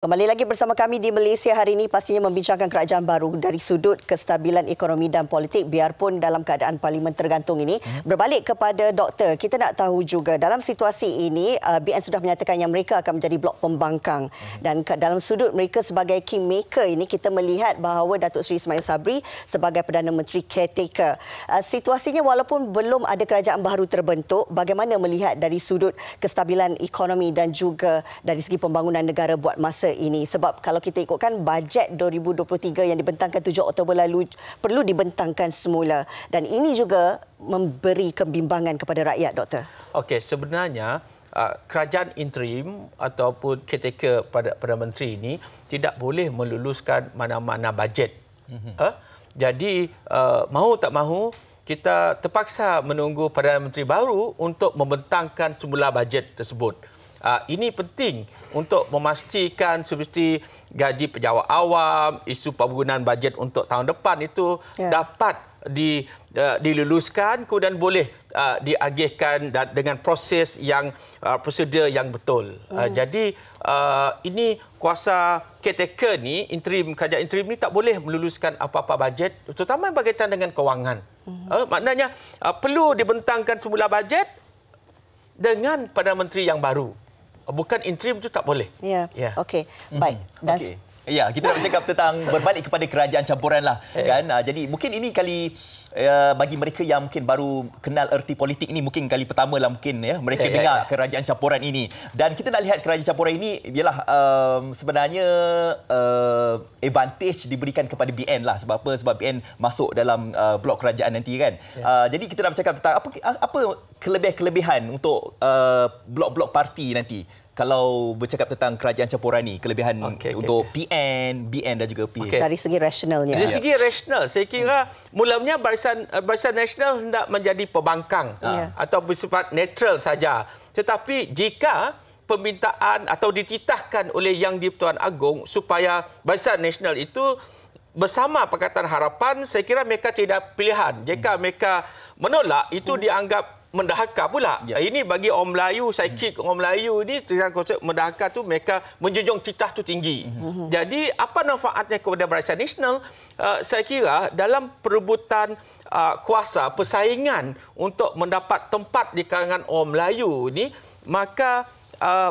Kembali lagi bersama kami di Malaysia hari ini, pastinya membincangkan kerajaan baru dari sudut kestabilan ekonomi dan politik biarpun dalam keadaan parlimen tergantung ini. Berbalik kepada doktor, kita nak tahu juga dalam situasi ini BN sudah menyatakan yang mereka akan menjadi blok pembangkang dan dalam sudut mereka sebagai kingmaker ini kita melihat bahawa Datuk Seri Ismail Sabri sebagai Perdana Menteri caretaker. Situasinya walaupun belum ada kerajaan baru terbentuk, bagaimana melihat dari sudut kestabilan ekonomi dan juga dari segi pembangunan negara buat masa ini, sebab kalau kita ikutkan bajet 2023 yang dibentangkan 7 Oktober lalu perlu dibentangkan semula dan ini juga memberi kebimbangan kepada rakyat, Doktor. Okey, sebenarnya kerajaan interim ataupun caretaker Perdana Menteri ini tidak boleh meluluskan mana-mana bajet. Jadi mahu tak mahu kita terpaksa menunggu Perdana Menteri baru untuk membentangkan semula bajet tersebut. Ini penting untuk memastikan seperti gaji pejabat awam, isu penggunaan bajet untuk tahun depan itu dapat diluluskan kemudian boleh diagihkan dengan proses yang prosedur yang betul. Jadi ini kuasa caretaker ni, kerajaan interim ni tak boleh meluluskan apa-apa bajet terutama berkaitan dengan kewangan. Maknanya perlu dibentangkan semula bajet dengan Perdana Menteri yang baru. Bukan interim itu tak boleh. Ya. Okey. Baik. Dan ya, kita nak bercakap tentang berbalik kepada kerajaan campuran lah, kan? Jadi mungkin ini kali bagi mereka yang mungkin baru kenal erti politik ini mungkin kali pertama lah mungkin mereka dengar kerajaan campuran ini. Dan kita nak lihat kerajaan campuran ini ialah sebenarnya advantage diberikan kepada BN lah. Sebab apa? Sebab BN masuk dalam blok kerajaan nanti, kan? Jadi kita nak bercakap tentang apa kelebihan untuk blok-blok parti nanti. Kalau bercakap tentang kerajaan campuran ni, kelebihan untuk PN, BN dan juga PN. dari segi rasionalnya. Dari segi rasional, saya kira mulanya Barisan Nasional hendak menjadi pembangkang atau bersifat netral saja. Tetapi jika permintaan atau dititahkan oleh Yang di-Pertuan Agong supaya Barisan Nasional itu bersama Pakatan Harapan, saya kira mereka tidak pilihan. Jika mereka menolak, itu dianggap mendahaka pula. Ini bagi orang Melayu, psikik orang Melayu ini dengan konsep mendahaka tu mereka menjunjung citah tu tinggi. Jadi apa manfaatnya kepada Barisan Nasional? Saya kira dalam perebutan kuasa, persaingan untuk mendapat tempat di kalangan orang Melayu ini, maka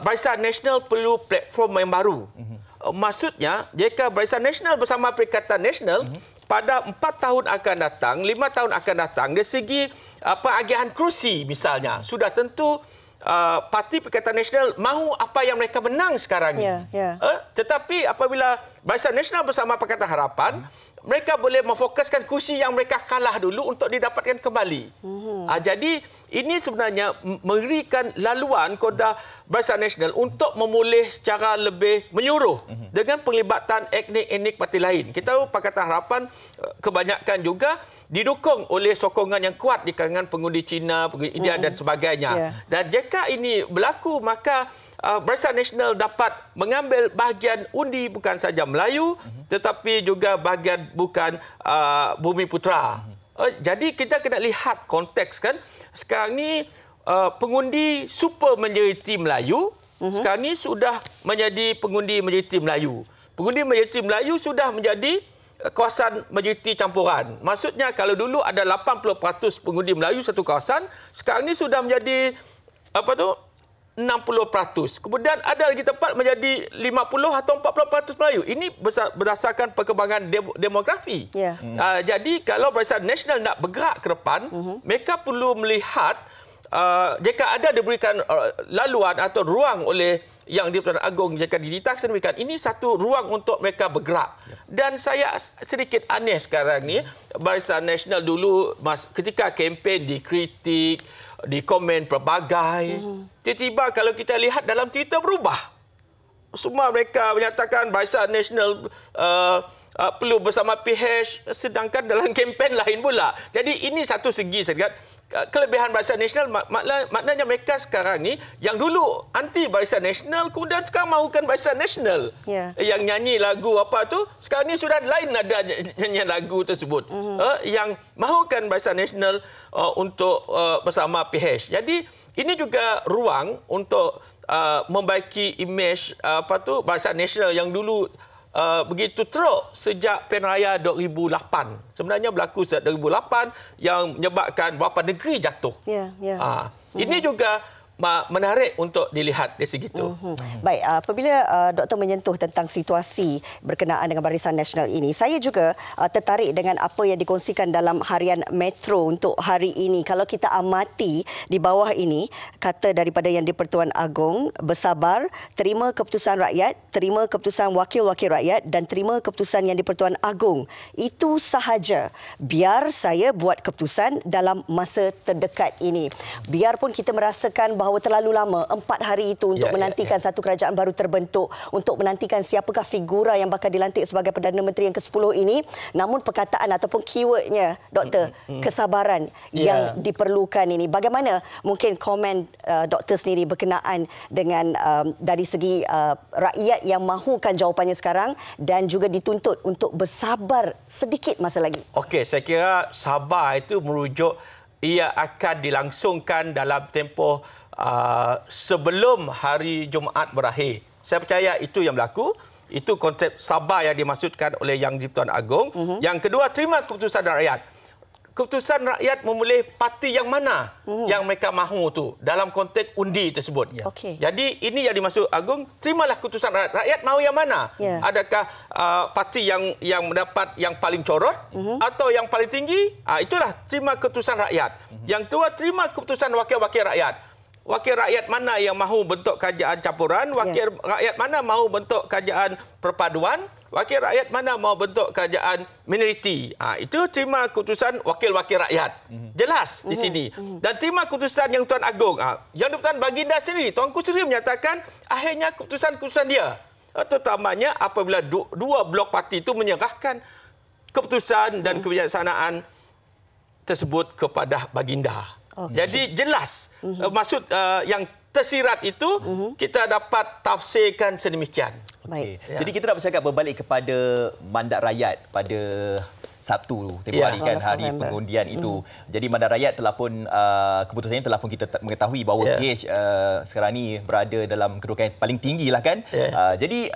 Barisan Nasional perlu platform yang baru. Maksudnya, jika Barisan Nasional bersama Perikatan Nasional pada 4 tahun akan datang, 5 tahun akan datang, dari segi pengagihan kerusi misalnya, sudah tentu Parti Perikatan Nasional mahu apa yang mereka menang sekarang ini. Tetapi apabila Barisan Nasional bersama Pakatan Harapan, mereka boleh memfokuskan kursi yang mereka kalah dulu untuk didapatkan kembali. Jadi ini sebenarnya memberikan laluan kepada Barisan Nasional untuk memulih secara lebih menyeluruh dengan penglibatan etnik-etnik parti lain. Kita tahu Pakatan Harapan kebanyakan juga didukung oleh sokongan yang kuat di kalangan pengundi Cina, pengundi India dan sebagainya. Dan jika ini berlaku, maka Barisan Nasional dapat mengambil bahagian undi bukan saja Melayu tetapi juga bahagian bukan Bumi Putera. Jadi kita kena lihat konteks, kan. Sekarang ni pengundi super majoriti Melayu, sekarang ni sudah menjadi pengundi majoriti Melayu. Pengundi majoriti Melayu sudah menjadi kawasan majoriti campuran. Maksudnya kalau dulu ada 80% pengundi Melayu satu kawasan, sekarang ni sudah menjadi 60%. Kemudian ada lagi tempat menjadi 50 atau 40% Melayu. Ini berdasarkan perkembangan demografi. Jadi kalau Barisan Nasional nak bergerak ke depan, mereka perlu melihat jika ada diberikan laluan atau ruang oleh Yang di-Pertuan Agong, jika dititahkan demikian, ini satu ruang untuk mereka bergerak. Dan saya sedikit aneh sekarang ni, Barisan Nasional dulu ketika kempen dikritik, dikomen pelbagai. Tiba-tiba kalau kita lihat dalam Twitter berubah. Semua mereka menyatakan Barisan Nasional perlu bersama PH, sedangkan dalam kempen lain pula. Jadi ini satu segi saya kata kelebihan Barisan Nasional, maknanya mereka sekarang ni yang dulu anti Barisan Nasional kemudian sekarang mahukan Barisan Nasional. Yang nyanyi lagu apa tu, sekarang ni sudah lain nada nyanyian lagu tersebut. Yang mahukan Barisan Nasional untuk bersama PH. Jadi ini juga ruang untuk membaiki imej Barisan Nasional yang dulu begitu teruk sejak Pilihan Raya 2008. Sebenarnya berlaku sejak 2008 yang menyebabkan beberapa negeri jatuh. Ini juga menarik untuk dilihat dari segi itu. Baik, apabila Doktor menyentuh tentang situasi berkenaan dengan Barisan Nasional ini, saya juga tertarik dengan apa yang dikongsikan dalam harian Metro untuk hari ini. Kalau kita amati di bawah ini, kata daripada Yang di-Pertuan Agong, bersabar, terima keputusan rakyat, terima keputusan wakil-wakil rakyat dan terima keputusan Yang di-Pertuan Agong. Itu sahaja. Biar saya buat keputusan dalam masa terdekat ini. Biarpun kita merasakan bahawa terlalu lama 4 hari itu untuk menantikan satu kerajaan baru terbentuk, untuk menantikan siapakah figura yang bakal dilantik sebagai Perdana Menteri yang ke-10 ini, namun perkataan ataupun keywordnya, Doktor, kesabaran yang diperlukan ini. Bagaimana mungkin komen Doktor sendiri berkenaan dengan dari segi rakyat yang mahukan jawapannya sekarang dan juga dituntut untuk bersabar sedikit masa lagi? Okey, saya kira sabar itu merujuk ia akan dilangsungkan dalam tempoh sebelum hari Jumaat berakhir. Saya percaya itu yang berlaku. Itu konsep sabar yang dimaksudkan oleh Yang di-Pertuan Agong. Yang kedua, terima keputusan rakyat. Keputusan rakyat memilih parti yang mana yang mereka mahu tu dalam konteks undi tersebut. Jadi ini yang dimaksud Agong, terimalah keputusan rakyat. Rakyat mahu yang mana? Adakah parti yang mendapat yang paling corot atau yang paling tinggi? Itulah terima keputusan rakyat. Yang kedua, terima keputusan wakil-wakil rakyat. Wakil rakyat mana yang mahu bentuk kerajaan campuran, wakil rakyat mana mahu bentuk kerajaan perpaduan, wakil rakyat mana mahu bentuk kerajaan minoriti. Itu terima keputusan wakil-wakil rakyat. Jelas di sini. Dan terima keputusan Yang Tuan Agong. Yang di-Pertuan Baginda sendiri, Tuanku sendiri menyatakan akhirnya keputusan-keputusan dia. Terutamanya apabila dua blok parti itu menyerahkan keputusan dan kebijaksanaan tersebut kepada Baginda. Jadi jelas maksud yang tersirat itu kita dapat tafsirkan sedemikian. Jadi kita nak bercakap berbalik kepada mandat rakyat pada Sabtu tempoh hari kan, hari pengundian itu. Jadi mandat rakyat telah pun keputusannya telah pun kita mengetahui bahawa PH sekarang ni berada dalam kedudukan yang paling tinggi lah kan. Jadi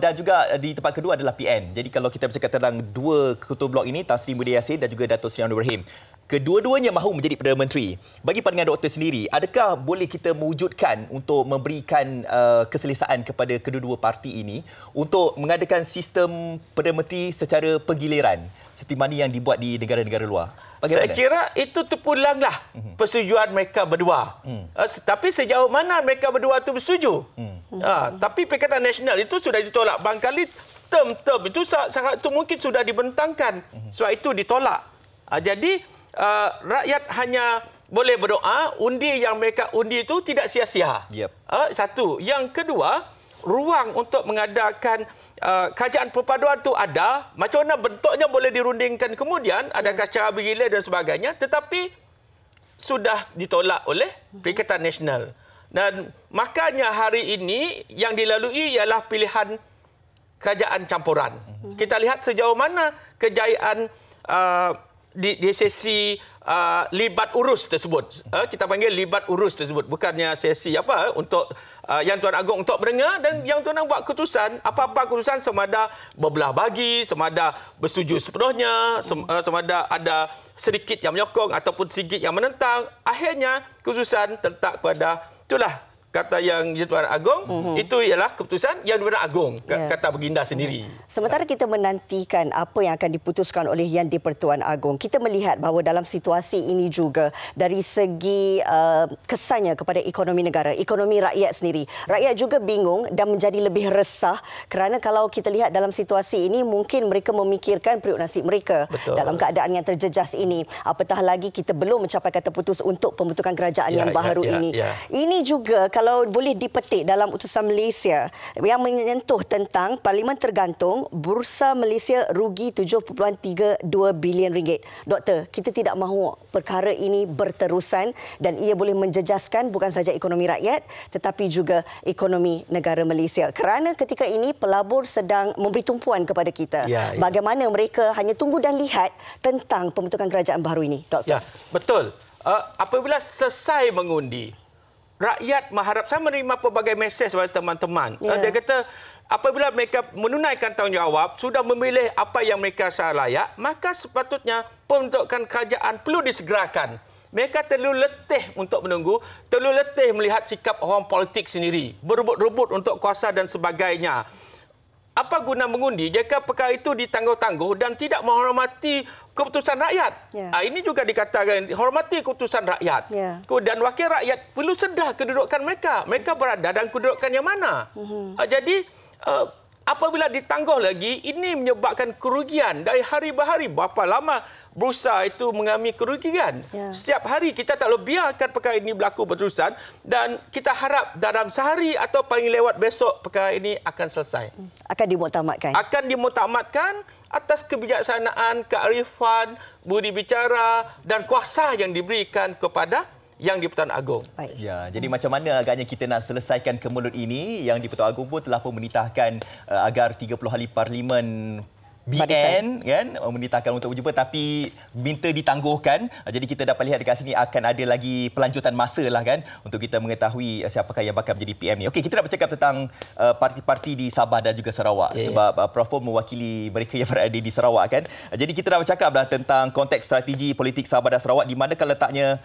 dan juga di tempat kedua adalah PN. Jadi kalau kita bercakap tentang dua ketua blok ini, Tan Sri Muhyiddin Yassin dan juga Dato' Seri Anwar Ibrahim, kedua-duanya mahu menjadi Perdana Menteri. Bagi pandangan doktor sendiri, adakah boleh kita mewujudkan untuk memberikan keselesaan kepada kedua-dua parti ini untuk mengadakan sistem Perdana Menteri secara penggiliran seperti mana yang dibuat di negara-negara luar? Bagaimana? Saya kira itu terpulanglah persetujuan mereka berdua. Tapi sejauh mana mereka berdua itu bersetuju? Tapi Perikatan Nasional itu sudah ditolak. Barangkali term-term itu sangat itu mungkin sudah dibentangkan. Sebab itu ditolak. Jadi rakyat hanya boleh berdoa, undi yang mereka undi itu tidak sia-sia. Satu. Yang kedua, ruang untuk mengadakan kerajaan perpaduan itu ada. Macam mana bentuknya boleh dirundingkan kemudian, adakah cara bergilir dan sebagainya, tetapi sudah ditolak oleh Perikatan Nasional. Dan makanya hari ini yang dilalui ialah pilihan kerajaan campuran. Kita lihat sejauh mana kejayaan di sesi libat urus tersebut. Kita panggil libat urus tersebut. Bukannya sesi untuk Yang Tuan Agong untuk mendengar dan Yang Tuan Agong buat keputusan. Apa-apa keputusan sama ada berbelah bagi, sama ada bersetuju sepenuhnya, sama ada sedikit yang menyokong ataupun sedikit yang menentang. Akhirnya keputusan terletak pada itulah kata Yang di-Pertuan Agong, itu ialah keputusan Yang di-Pertuan Agong, kata Baginda sendiri. Sementara kita menantikan apa yang akan diputuskan oleh Yang di-Pertuan Agong, kita melihat bahawa dalam situasi ini juga dari segi kesannya kepada ekonomi negara, ekonomi rakyat sendiri. Rakyat juga bingung dan menjadi lebih resah kerana kalau kita lihat dalam situasi ini, mungkin mereka memikirkan periuk nasib mereka dalam keadaan yang terjejas ini. Apatah lagi kita belum mencapai kata putus untuk pembentukan kerajaan yang baru ini. Ini juga kalau boleh dipetik dalam utusan Malaysia yang menyentuh tentang Parlimen tergantung, Bursa Malaysia rugi 7.32 bilion ringgit. Doktor, kita tidak mahu perkara ini berterusan dan ia boleh menjejaskan bukan sahaja ekonomi rakyat tetapi juga ekonomi negara Malaysia. Kerana ketika ini pelabur sedang memberi tumpuan kepada kita. Bagaimana mereka hanya tunggu dan lihat tentang pembentukan kerajaan baru ini, Doktor? Betul. Apabila selesai mengundi, rakyat mengharap, saya menerima pelbagai mesej dari teman-teman. Dia kata apabila mereka menunaikan tanggungjawab, sudah memilih apa yang mereka layak, maka sepatutnya pembentukan kerajaan perlu disegerakan. Mereka terlalu letih untuk menunggu, terlalu letih melihat sikap orang politik sendiri, berebut-rebut untuk kuasa dan sebagainya. Apa guna mengundi jika perkara itu ditangguh-tangguh dan tidak menghormati keputusan rakyat? Ini juga dikatakan hormati keputusan rakyat. Dan wakil rakyat perlu sedar kedudukan mereka. Mereka berada dalam kedudukan yang mana. Jadi apabila ditangguh lagi, ini menyebabkan kerugian dari hari berhari. Berapa lama berusaha itu mengalami kerugian. Setiap hari kita tak boleh biarkan perkara ini berlaku berterusan dan kita harap dalam sehari atau paling lewat besok perkara ini akan selesai. Akan dimuktamadkan. Akan dimuktamadkan atas kebijaksanaan, kearifan, budi bicara dan kuasa yang diberikan kepada Yang di-Pertuan Agong. Ya, jadi macam mana agaknya kita nak selesaikan kemelut ini? Yang di-Pertuan Agong pun telah memerintahkan agar 30 ahli parlimen BN kan menitahkan untuk berjumpa tapi minta ditangguhkan. Jadi kita dapat lihat dekat sini akan ada lagi pelanjutan masa lah kan untuk kita mengetahui siapakah yang bakal menjadi PM ni. Okey, kita nak bercakap tentang parti-parti di Sabah dan juga Sarawak sebab Prof pun mewakili mereka yang berada di Sarawak kan. Jadi kita nak bercakaplah tentang konteks strategi politik Sabah dan Sarawak, di manakah letaknya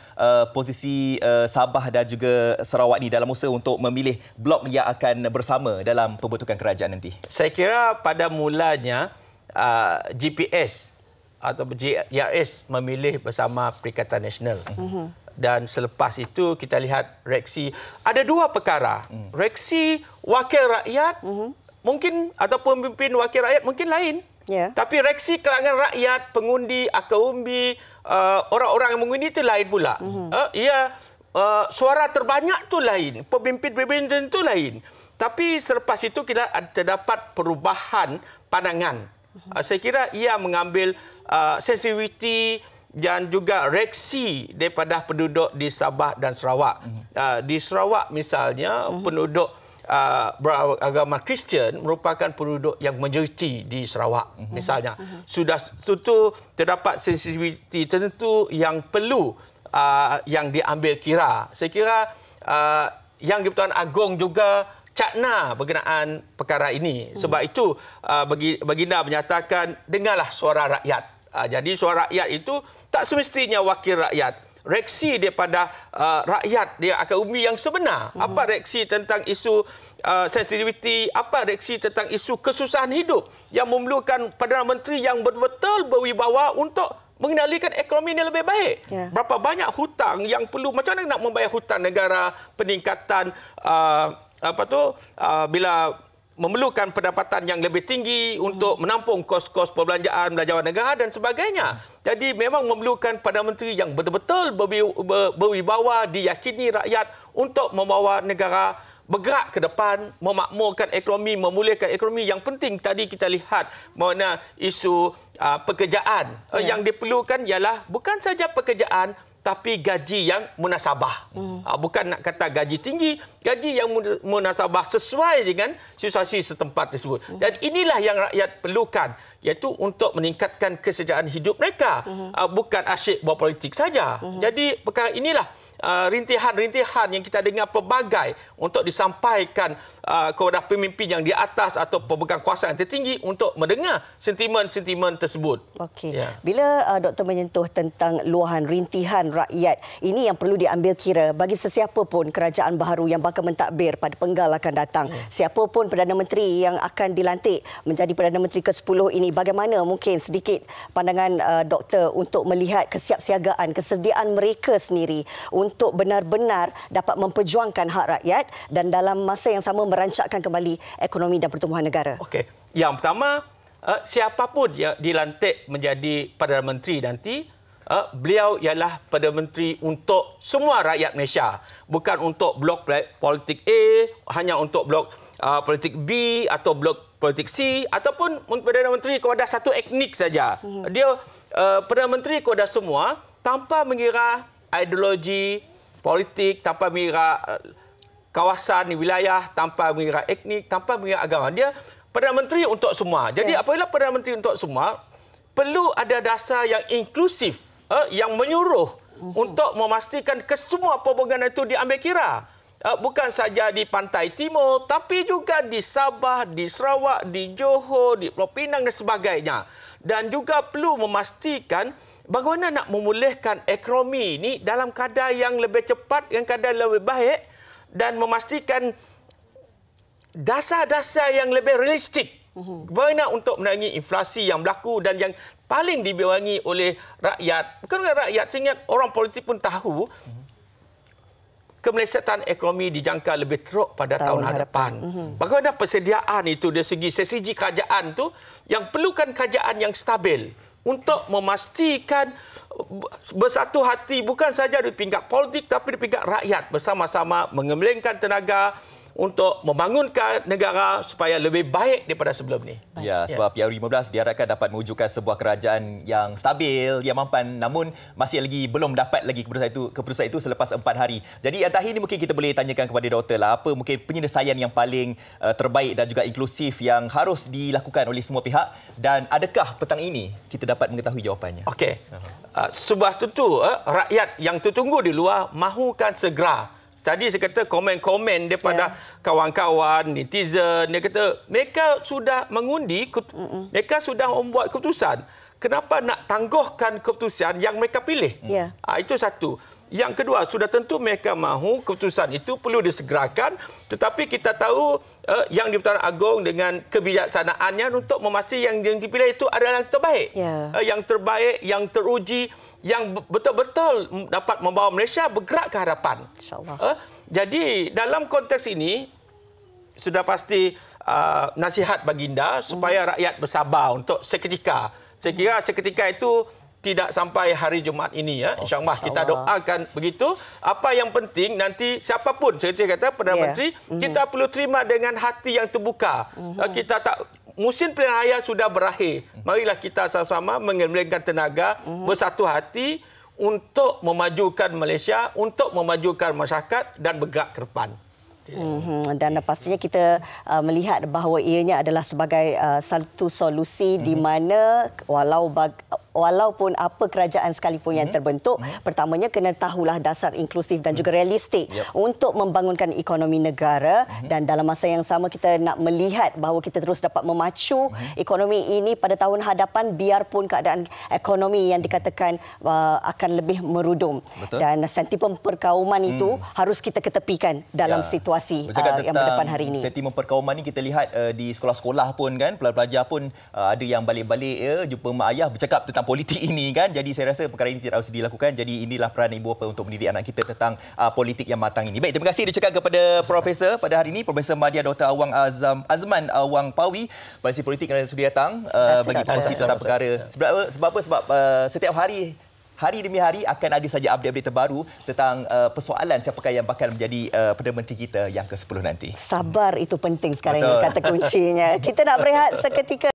posisi Sabah dan juga Sarawak ni dalam usaha untuk memilih blok yang akan bersama dalam pembentukan kerajaan nanti. Saya kira pada mulanya GPS atau JRS memilih bersama Perikatan Nasional. Dan selepas itu kita lihat reaksi. Ada dua perkara. Reaksi wakil rakyat mungkin ataupun pemimpin wakil rakyat mungkin lain. Tapi reaksi kalangan rakyat, pengundi, akar umbi, orang-orang yang mengundi itu lain pula. Suara terbanyak itu lain. Pemimpin-pemimpin itu lain. Tapi selepas itu kita terdapat perubahan pandangan. Saya kira ia mengambil sensitiviti dan juga reaksi daripada penduduk di Sabah dan Sarawak. Di Sarawak misalnya penduduk beragama Kristian merupakan penduduk yang majoriti di Sarawak misalnya. Sudah tentu terdapat sensitiviti tertentu yang perlu yang diambil kira. Saya kira Yang di-Pertuan Agong juga cakna berkenaan perkara ini. Sebab itu baginda menyatakan dengarlah suara rakyat. Jadi suara rakyat itu tak semestinya wakil rakyat. Reaksi daripada rakyat dia akan umbi yang sebenar. Apa reaksi tentang isu sensitiviti, apa reaksi tentang isu kesusahan hidup yang memerlukan Perdana Menteri yang betul-betul berwibawa untuk mengendalikan ekonomi ini lebih baik. Berapa banyak hutang yang perlu, macam mana nak membayar hutang negara, peningkatan bila memerlukan pendapatan yang lebih tinggi untuk menampung kos-kos perbelanjaan, belanjawan negara dan sebagainya. Jadi memang memerlukan Perdana Menteri yang betul-betul berwibawa, diyakini rakyat untuk membawa negara bergerak ke depan, memakmurkan ekonomi, memulihkan ekonomi. Yang penting tadi kita lihat mengenai isu pekerjaan. Yang diperlukan ialah bukan saja pekerjaan, tapi gaji yang munasabah. Bukan nak kata gaji tinggi, gaji yang munasabah sesuai dengan situasi setempat tersebut. Dan inilah yang rakyat perlukan, iaitu untuk meningkatkan kesejahteraan hidup mereka. Bukan asyik berpolitik saja. Jadi perkara inilah rintihan-rintihan yang kita dengar pelbagai untuk disampaikan kepada pemimpin yang di atas atau pemegang kuasa yang tertinggi untuk mendengar sentimen-sentimen tersebut. Okey. Bila Doktor menyentuh tentang luahan rintihan rakyat, ini yang perlu diambil kira bagi sesiapa pun kerajaan baharu yang bakal mentadbir pada penggal akan datang. Siapa pun Perdana Menteri yang akan dilantik menjadi Perdana Menteri ke-10 ini, bagaimana mungkin sedikit pandangan Doktor untuk melihat kesiapsiagaan, kesediaan mereka sendiri untuk benar-benar dapat memperjuangkan hak rakyat dan dalam masa yang sama merancakkan kembali ekonomi dan pertumbuhan negara. Okey. Yang pertama, siapapun yang dilantik menjadi Perdana Menteri nanti, beliau ialah Perdana Menteri untuk semua rakyat Malaysia. Bukan untuk blok politik A, hanya untuk blok politik B atau blok politik C, ataupun Perdana Menteri kepada satu etnik saja. Dia Perdana Menteri kepada semua tanpa mengira ideologi politik, tanpa mengira kawasan, wilayah, tanpa mengira etnik, tanpa mengira agama. Dia Perdana Menteri untuk semua. Jadi apabila Perdana Menteri untuk semua, perlu ada dasar yang inklusif, yang menyuruh untuk memastikan kesemua perhubungan itu diambil kira. bukan saja di Pantai Timur tapi juga di Sabah, di Sarawak, di Johor, di Pulau Pinang dan sebagainya. Dan juga perlu memastikan bagaimana nak memulihkan ekonomi ini dalam kadar yang lebih cepat, yang kadar lebih baik dan memastikan dasar-dasar yang lebih realistik. Bagaimana untuk menangani inflasi yang berlaku dan yang paling dibilangi oleh rakyat. Bukan rakyat, sehingga orang politik pun tahu kemelesetan ekonomi dijangka lebih teruk pada tahun hadapan. Bagaimana persediaan itu dari segi kerajaan tu yang perlukan kerajaan yang stabil untuk memastikan bersatu hati bukan saja di tingkat politik tapi di tingkat rakyat bersama-sama mengemblengkan tenaga untuk membangunkan negara supaya lebih baik daripada sebelum ini. Ya, sebab PRU15 diharapkan dapat mewujudkan sebuah kerajaan yang stabil, yang mampan, namun masih lagi belum dapat lagi keputusan itu selepas 4 hari. Jadi yang terakhir ini mungkin kita boleh tanyakan kepada doktor lah, apa mungkin penyelesaian yang paling terbaik dan juga inklusif yang harus dilakukan oleh semua pihak, dan adakah petang ini kita dapat mengetahui jawapannya? Okey. Sebab tentu rakyat yang tertunggu di luar mahukan segera. Tadi saya kata komen-komen daripada kawan-kawan, netizen, dia kata mereka sudah mengundi, mereka sudah membuat keputusan. Kenapa nak tangguhkan keputusan yang mereka pilih? Itu satu. Yang kedua, sudah tentu mereka mahu keputusan itu perlu disegerakan, tetapi kita tahu yang di-Pertuan Agong dengan kebijaksanaannya untuk memastikan yang dipilih itu adalah yang terbaik. Yang terbaik, yang teruji, yang betul-betul dapat membawa Malaysia bergerak ke hadapan. InsyaAllah. Jadi dalam konteks ini, sudah pasti nasihat baginda supaya rakyat bersabar untuk seketika. Saya kira seketika itu tidak sampai hari Jumaat ini, ya. InsyaAllah kita doakan begitu. Apa yang penting nanti siapapun, saya kata Perdana Menteri, kita perlu terima dengan hati yang terbuka. Kita tak, musim pilihan raya sudah berakhir. Marilah kita sama-sama mengemblengkan tenaga, bersatu hati untuk memajukan Malaysia, untuk memajukan masyarakat dan bergerak ke depan. Dan pastinya kita melihat bahawa ianya adalah sebagai satu solusi di mana walaupun apa kerajaan sekalipun yang terbentuk, pertamanya kena tahulah dasar inklusif dan juga realistik untuk membangunkan ekonomi negara, dan dalam masa yang sama kita nak melihat bahawa kita terus dapat memacu ekonomi ini pada tahun hadapan biarpun keadaan ekonomi yang dikatakan akan lebih merudum. Dan sentimen perkauman itu harus kita ketepikan dalam situasi yang berdepan hari ini. Sentimen perkauman ni kita lihat di sekolah-sekolah pun kan, pelajar-pelajar pun ada yang balik-balik jumpa mak ayah bercakap tentang politik ini kan. Jadi saya rasa perkara ini tidak harus dilakukan. Jadi inilah peran ibu bapa untuk mendidik anak kita tentang politik yang matang ini. Baik, terima kasih diucapkan kepada Profesor pada hari ini, Profesor Madya Dr. Awang Azman Awang Pawi, Peneliti Politik yang sudah datang bagi kongsi tentang perkara. Sebab apa? Sebab setiap hari demi hari akan ada saja update-update terbaru tentang persoalan siapakah yang bakal menjadi Perdana Menteri kita yang ke-10 nanti. Sabar itu penting sekarang ini, kata kuncinya. Kita nak berehat seketika.